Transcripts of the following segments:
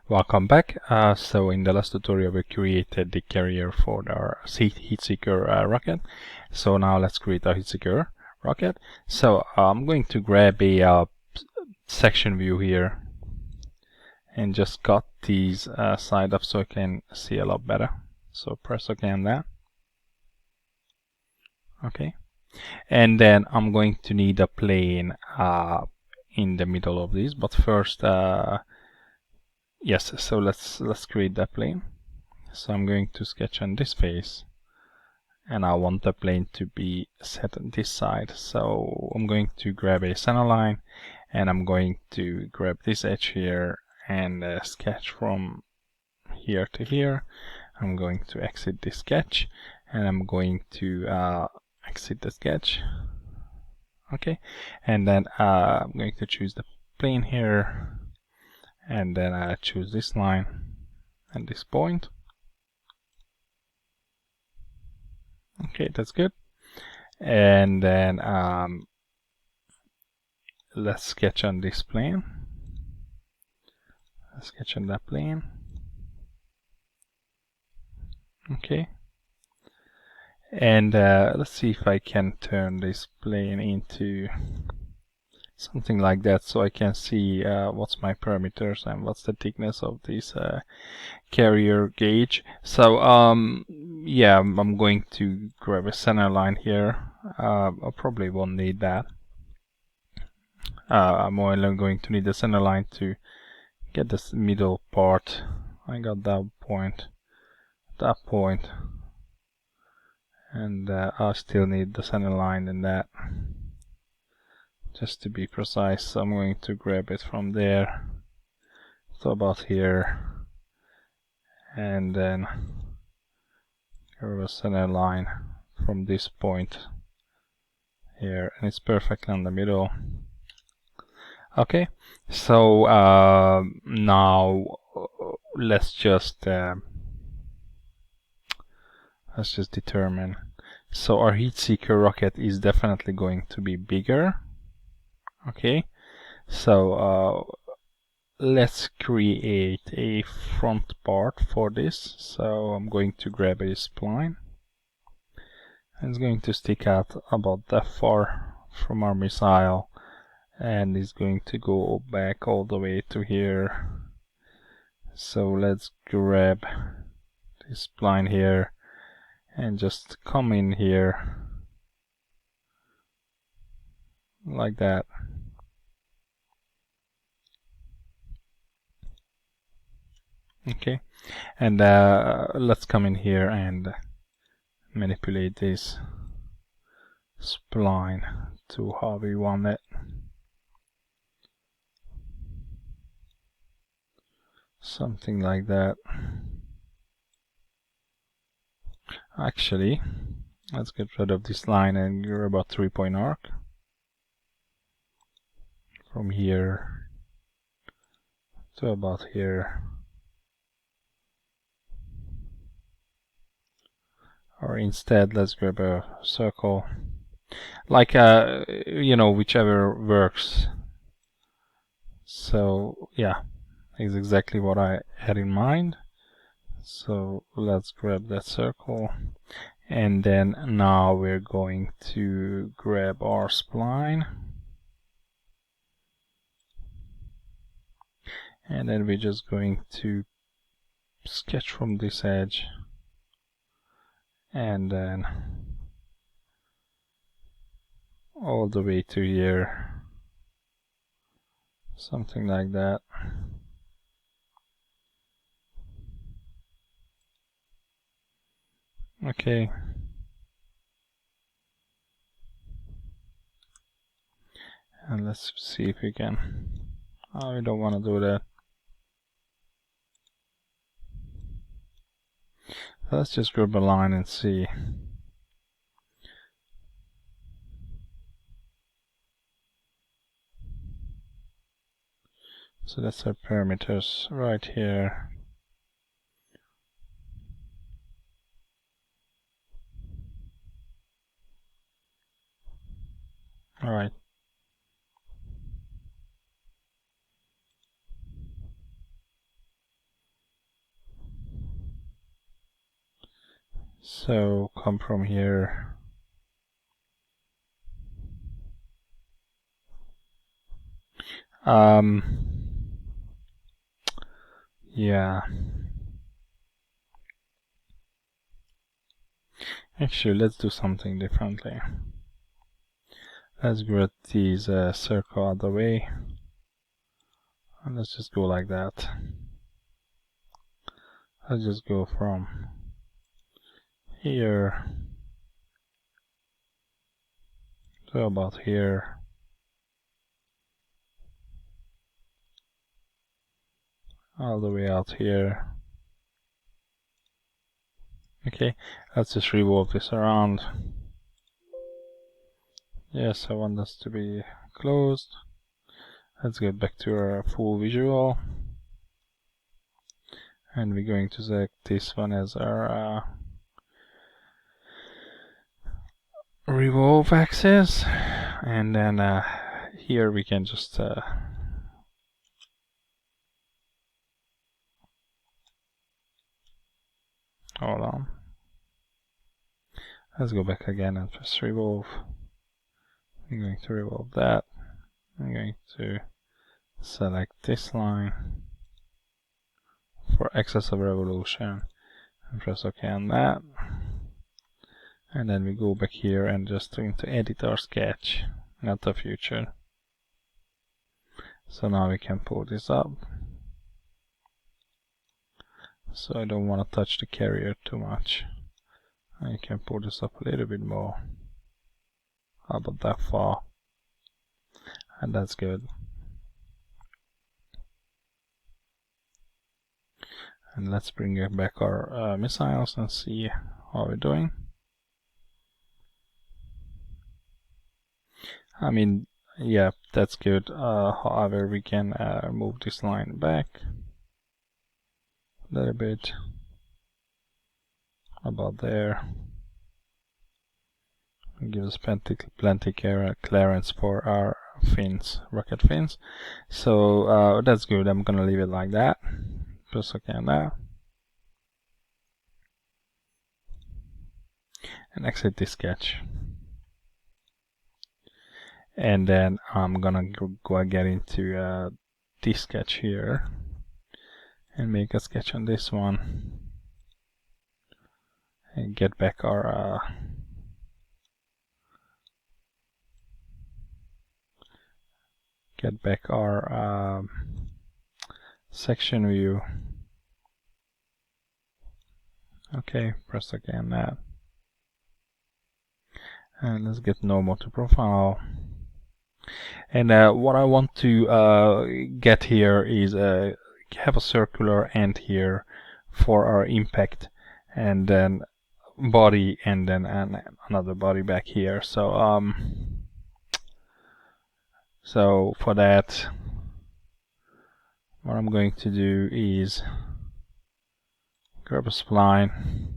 Welcome back. So in the last tutorial we created the carrier for our heat-seeker rocket. So now let's create a heat-seeker rocket. So I'm going to grab a section view here and just cut these side up so I can see a lot better. So press OK on that. Okay. And then I'm going to need a plane in the middle of this, but first yes, so let's create that plane. So I'm going to sketch on this face, and I want the plane to be set on this side. So I'm going to grab a center line, and I'm going to grab this edge here and sketch from here to here. I'm going to exit this sketch, and I'm going to exit the sketch. Okay, and then I'm going to choose the plane here, and then I choose this line and this point. Okay, that's good. And then let's sketch on this plane. Let's sketch on that plane. Okay. And let's see if I can turn this plane into something like that, so I can see what's my parameters and what's the thickness of this carrier gauge. So yeah, I'm going to grab a center line here. I probably won't need that. I'm only going to need the center line to get this middle part. I got that point, and I still need the center line in that, just to be precise. So I'm going to grab it from there to about here, and then grab a center line from this point here, and it's perfectly in the middle. Okay, so now let's just determine. So our heat seeker rocket is definitely going to be bigger. Okay, so let's create a front part for this. So I'm going to grab a spline. It's going to stick out about that far from our missile, and it's going to go back all the way to here. So let's grab this spline here and just come in here like that. Okay, and let's come in here and manipulate this spline to how we want it. Something like that. Actually, let's get rid of this line and grab a 3-point arc from here to about here. Or instead, let's grab a circle, like you know, whichever works. So yeah, is exactly what I had in mind. So let's grab that circle, and then now we're going to grab our spline, and then we're just going to sketch from this edge, and then all the way to here, something like that. Okay, and let's see if we can. Oh, we don't want to do that. Let's just grab a line and see. So that's our parameters right here. All right. So come from here. Yeah. Actually, let's do something differently. Let's get these circle out of the way. And let's just go like that. Let's just go from here to about here. All the way out here. Okay, let's just revolve this around. Yes, I want this to be closed. Let's get back to our full visual. And we're going to select this one as our revolve axis. And then here we can just hold on. Let's go back again and press revolve. I'm going to revolve that. I'm going to select this line for axis of revolution and press OK on that. And then we go back here and just going to edit our sketch, not the future. So now we can pull this up. So I don't want to touch the carrier too much. I can pull this up a little bit more. How about that far? And that's good. And let's bring back our missiles and see how we're doing. I mean, yeah, that's good. However, we can move this line back a little bit, about there. Give us plenty clearance for our fins, rocket fins. So that's good. I'm gonna leave it like that. Press OK on that. And exit this sketch. And then I'm gonna go again into this sketch here and make a sketch on this one and get back our section view. Okay, press OK on that. And let's get normal to profile. And what I want to get here is have a circular end here for our impact, and then body, and then another body back here. So for that, what I'm going to do is grab a spline.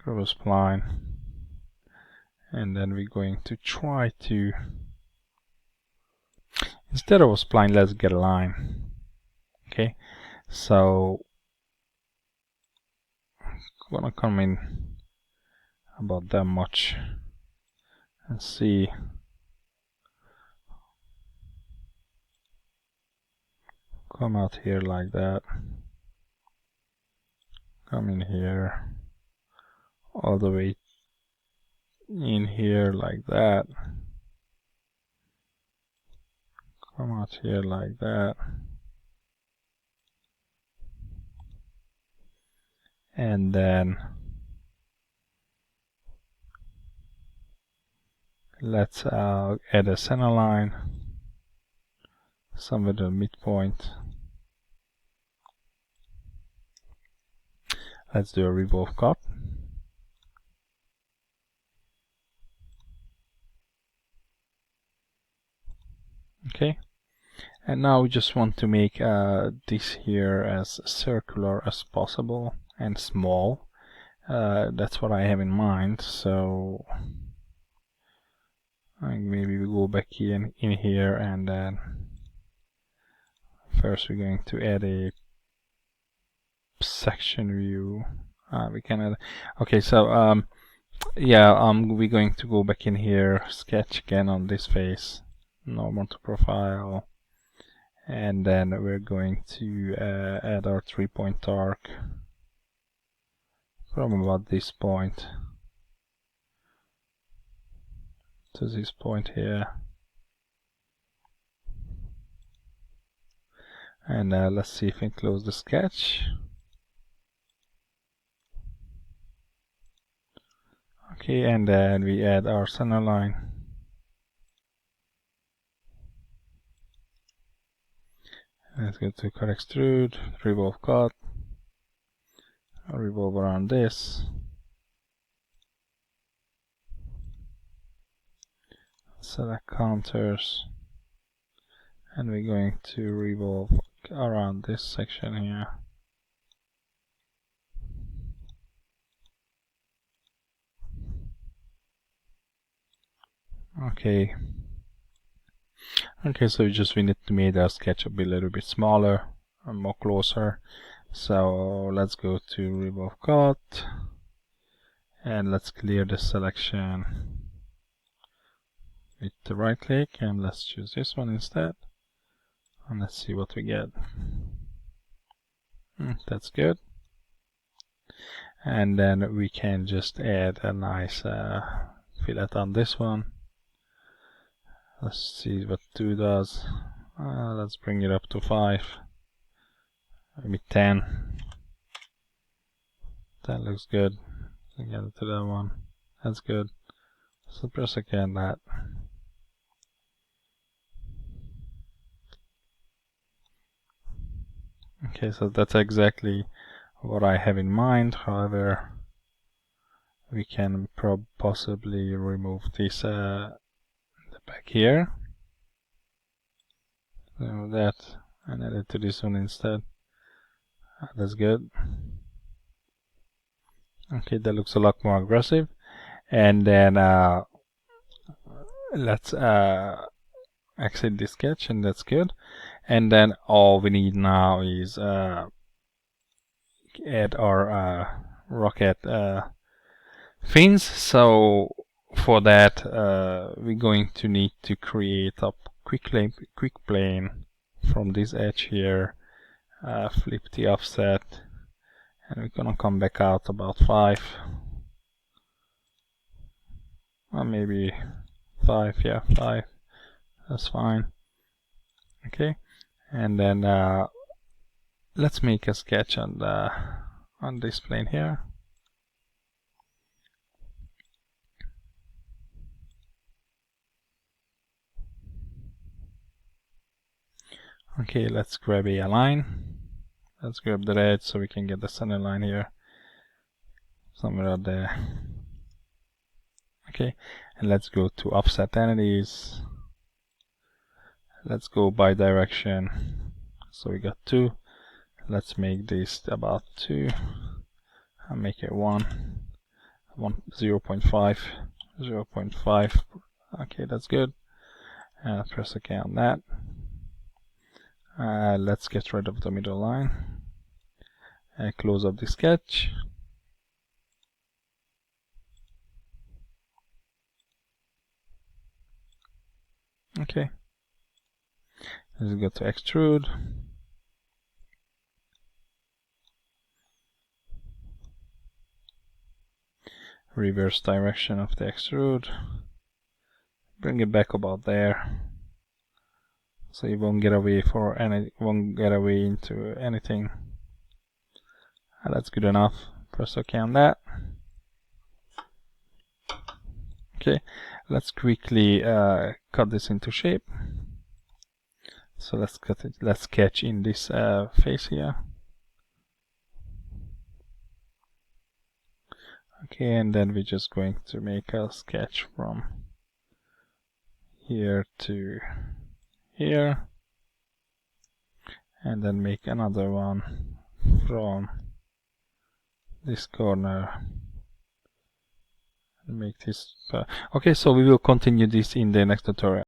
Grab a spline, and then we're going to try to, instead of a spline, let's get a line. Okay, so I'm gonna come in about that much and see. Come out here like that. Come in here. All the way in here like that. Come out here like that. And then let's add a center line somewhere to the midpoint. Let's do a revolve cut. Okay, and now we just want to make this here as circular as possible and small. That's what I have in mind. So maybe we go back in here and then First we're going to add a section view. We can add, okay, so yeah, we're going to go back in here, sketch again on this face, normal to profile, and then we're going to add our 3-point arc from about this point to this point here. And let's see if we can close the sketch. Okay, and then we add our center line. Let's go to cut extrude, revolve cut, revolve around this. Select counters, and we're going to revolve around this section here. Okay. Okay, so we need to make our sketch a little bit smaller and more closer. So let's go to revolve cut, and let's clear the selection with the right click, and let's choose this one instead. And let's see what we get. That's good. And then we can just add a nice fillet on this one. Let's see what 2 does. Let's bring it up to 5. Maybe 10. That looks good. Get it to that one. That's good. So press again that. Okay, so that's exactly what I have in mind. However, we can possibly remove this the back here. So that, and add it to this one instead. That's good. Okay, that looks a lot more aggressive. And then let's exit the sketch, and that's good. And then all we need now is add our rocket fins. So for that we're going to need to create a quick plane from this edge here, flip the offset, and we're gonna come back out about 5, or maybe 5, yeah, 5, that's fine. Okay, and then let's make a sketch on this plane here. Okay, let's grab a line. Let's grab the red so we can get the center line here, somewhere out there. Okay, and let's go to offset entities. Let's go by direction. So we got 2. Let's make this about 2 and make it 1, 0.5, 0.5. Okay, that's good. And press OK on that. Let's get rid of the middle line and close up the sketch. Okay, let's go to extrude. Reverse direction of the extrude. Bring it back about there, so you won't get away into anything. That's good enough. Press OK on that. Okay, let's quickly cut this into shape. So let's cut it. Let's sketch in this face here. Okay, and then we're just going to make a sketch from here to here, and then make another one from this corner. Make this okay, so we will continue this in the next tutorial.